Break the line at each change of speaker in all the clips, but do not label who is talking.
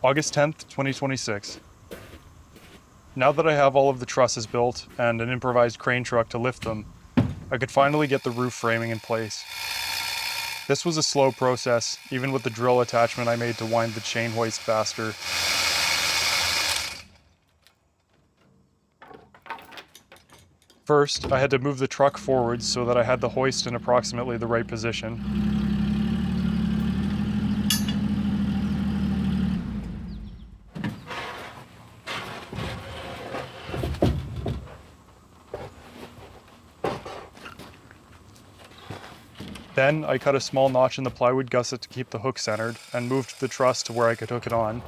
August 10th, 2026. Now that I have all of the trusses built and an improvised crane truck to lift them, I could finally get the roof framing in place. This was a slow process, even with the drill attachment I made to wind the chain hoist faster. First, I had to move the truck forwards so that I had the hoist in approximately the right position. Then, I cut a small notch in the plywood gusset to keep the hook centered, and moved the truss to where I could hook it on.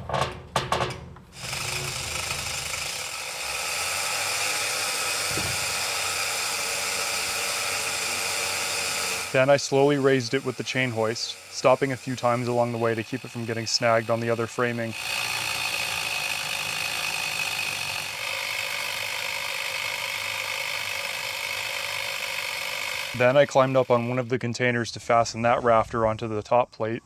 Then I slowly raised it with the chain hoist, stopping a few times along the way to keep it from getting snagged on the other framing. Then I climbed up on one of the containers to fasten that rafter onto the top plate.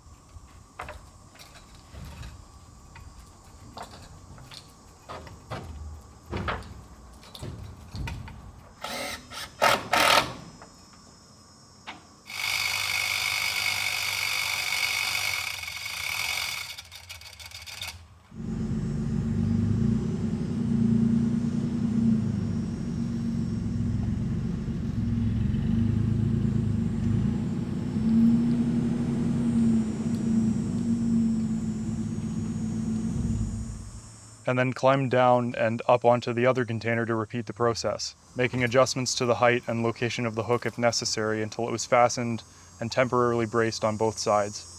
And then climbed down and up onto the other container to repeat the process, making adjustments to the height and location of the hook if necessary until it was fastened and temporarily braced on both sides.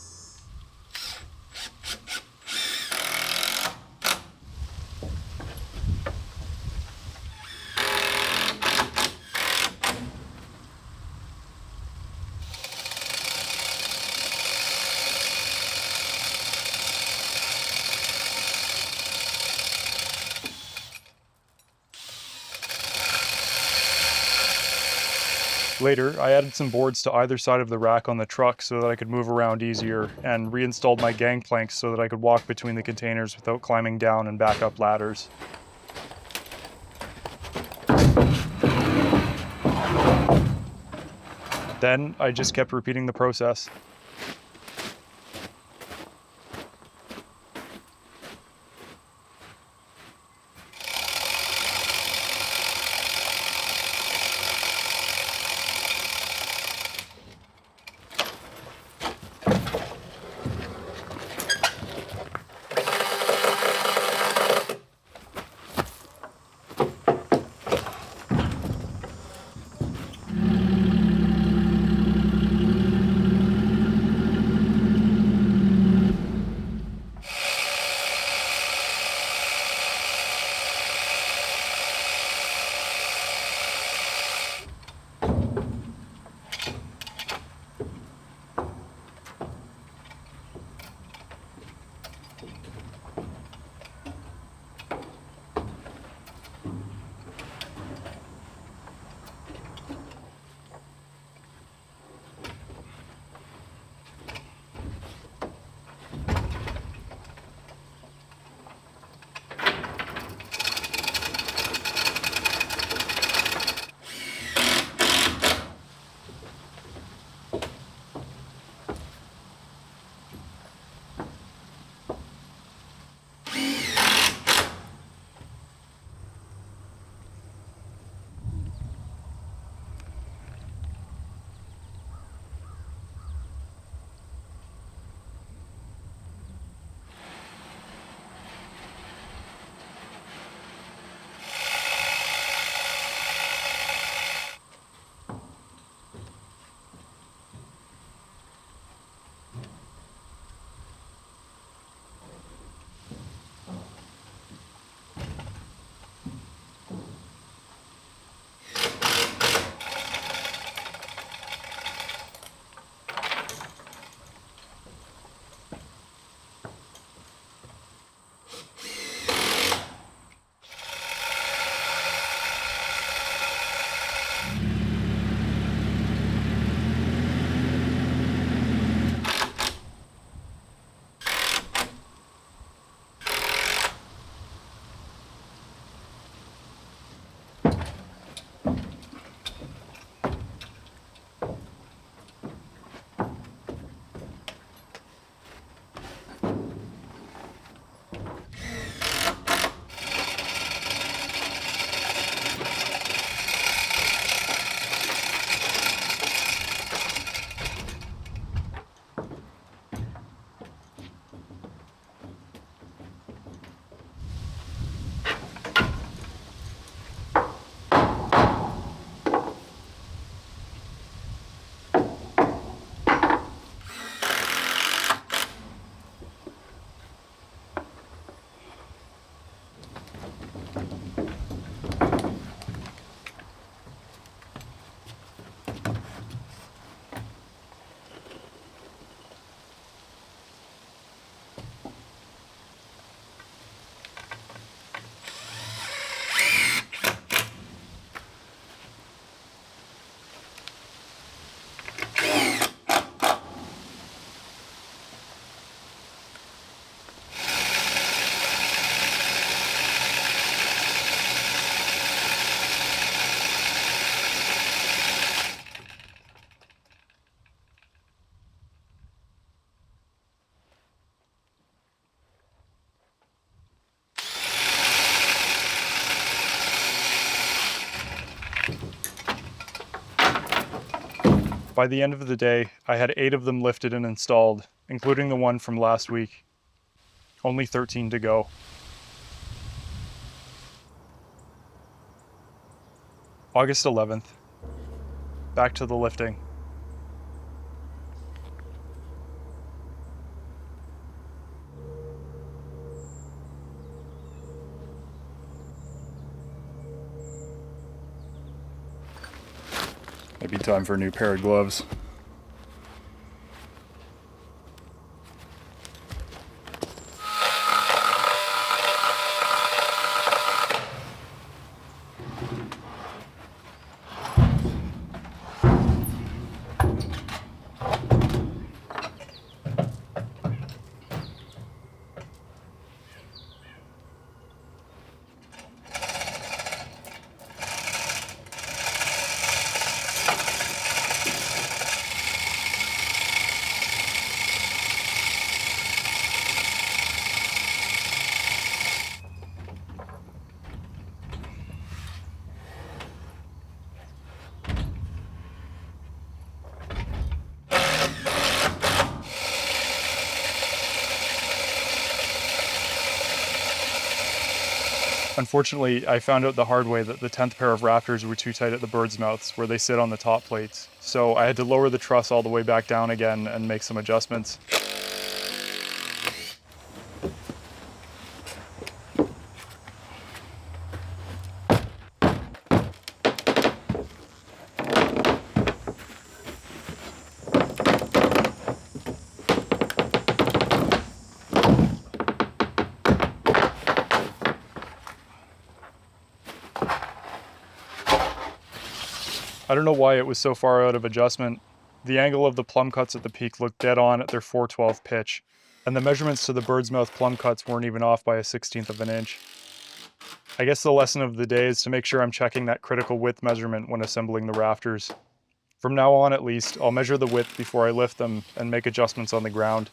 Later, I added some boards to either side of the rack on the truck so that I could move around easier, and reinstalled my gangplanks so that I could walk between the containers without climbing down and back up ladders. Then, I just kept repeating the process. By the end of the day, I had 8 of them lifted and installed, including the one from last week. Only 13 to go. August 11th. Back to the lifting. Maybe time for a new pair of gloves. Unfortunately, I found out the hard way that the 10th pair of rafters were too tight at the bird's mouths, where they sit on the top plates. So I had to lower the truss all the way back down again and make some adjustments. I don't know why it was so far out of adjustment. The angle of the plumb cuts at the peak looked dead on at their 4/12 pitch, and the measurements to the bird's mouth plumb cuts weren't even off by a 1/16 of an inch. I guess the lesson of the day is to make sure I'm checking that critical width measurement when assembling the rafters. From now on at least, I'll measure the width before I lift them and make adjustments on the ground.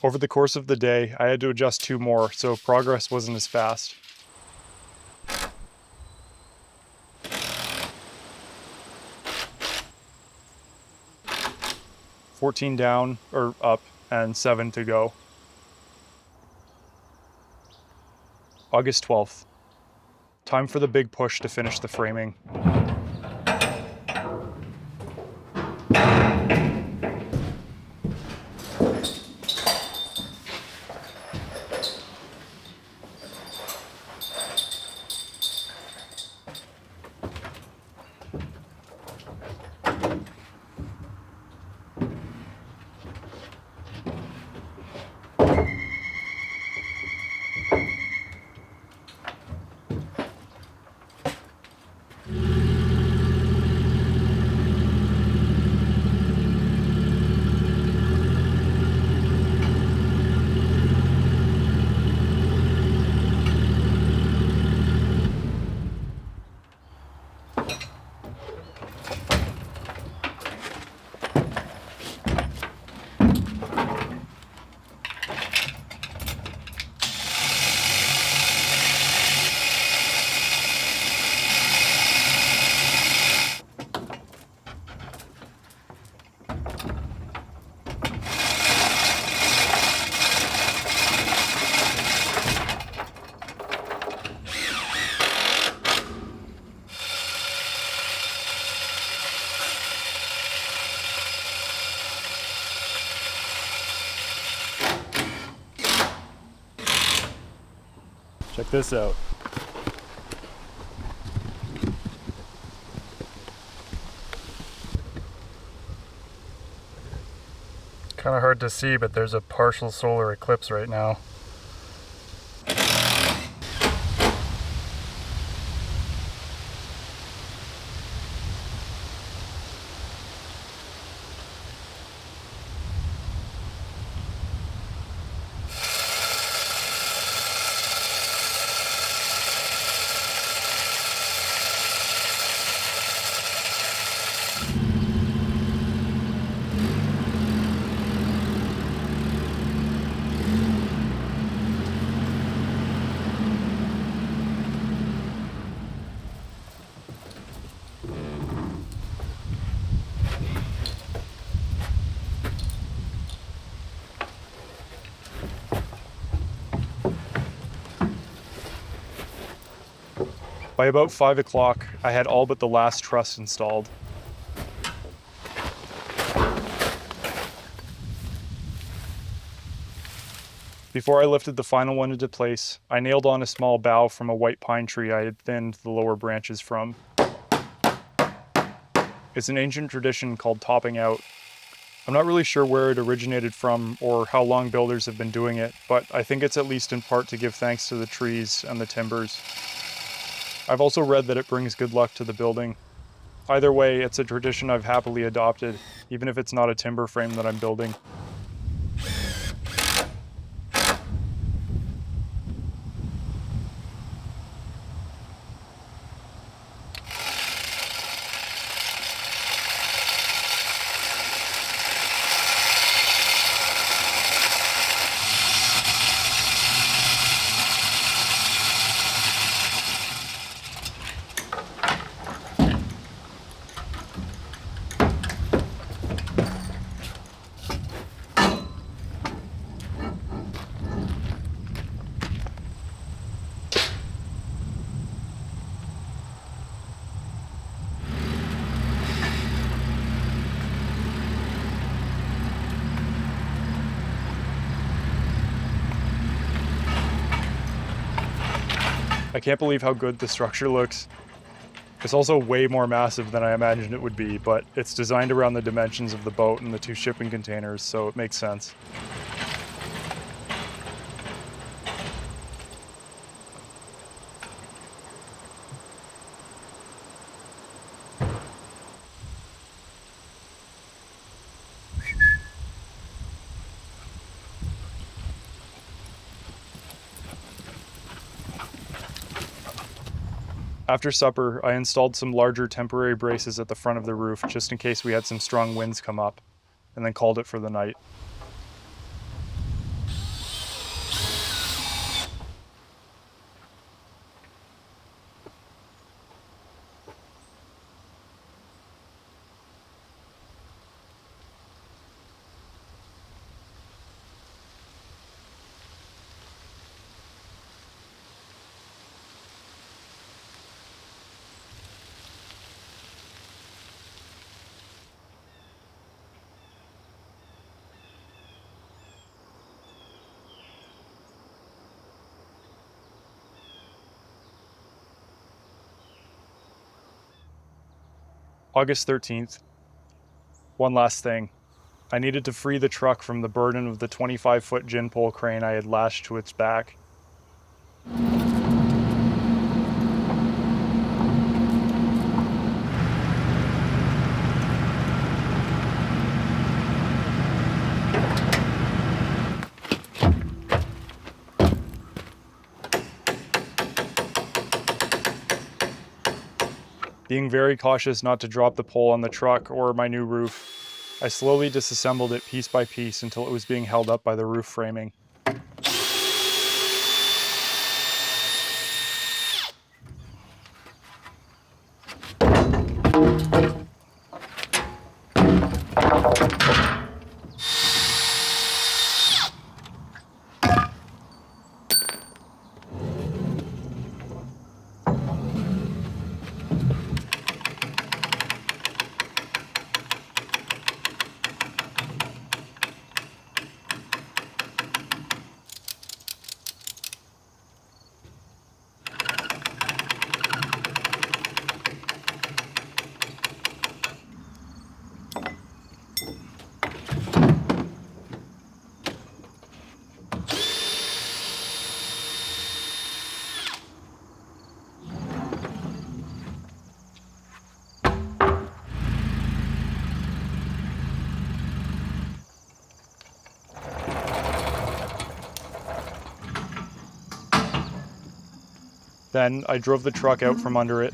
Over the course of the day, I had to adjust 2 more, so progress wasn't as fast. "14 down, or up, and 7 to go." August 12th. Time for the big push to finish the framing. Check this out. Kind of hard to see, but there's a partial solar eclipse right now. By about 5 o'clock, I had all but the last truss installed. Before I lifted the final one into place, I nailed on a small bough from a white pine tree I had thinned the lower branches from. It's an ancient tradition called topping out. I'm not really sure where it originated from or how long builders have been doing it, but I think it's at least in part to give thanks to the trees and the timbers. I've also read that it brings good luck to the building. Either way, it's a tradition I've happily adopted, even if it's not a timber frame that I'm building. I can't believe how good the structure looks. It's also way more massive than I imagined it would be, but it's designed around the dimensions of the boat and the 2 shipping containers, so it makes sense. After supper, I installed some larger temporary braces at the front of the roof just in case we had some strong winds come up, and then called it for the night. August 13th. One last thing. I needed to free the truck from the burden of the 25-foot gin pole crane I had lashed to its back. Being very cautious not to drop the pole on the truck or my new roof, I slowly disassembled it piece by piece until it was being held up by the roof framing. Then I drove the truck out from under it.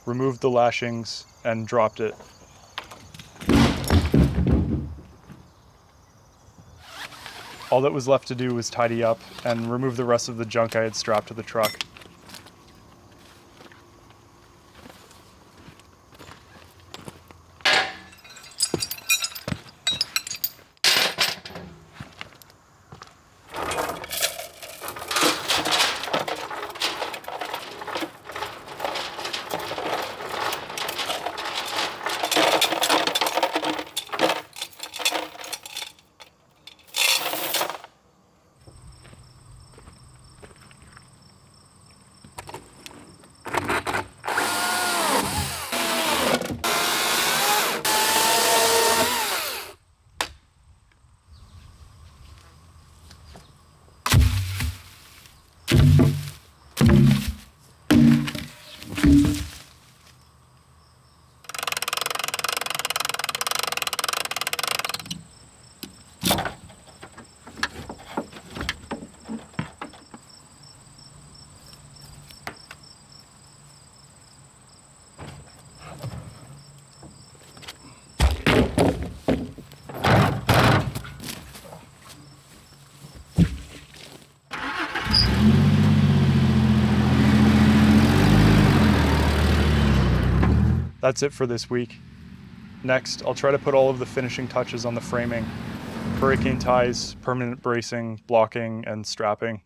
Removed the lashings and dropped it. All that was left to do was tidy up and remove the rest of the junk I had strapped to the truck. That's it for this week. Next, I'll try to put all of the finishing touches on the framing: hurricane ties, permanent bracing, blocking, and strapping.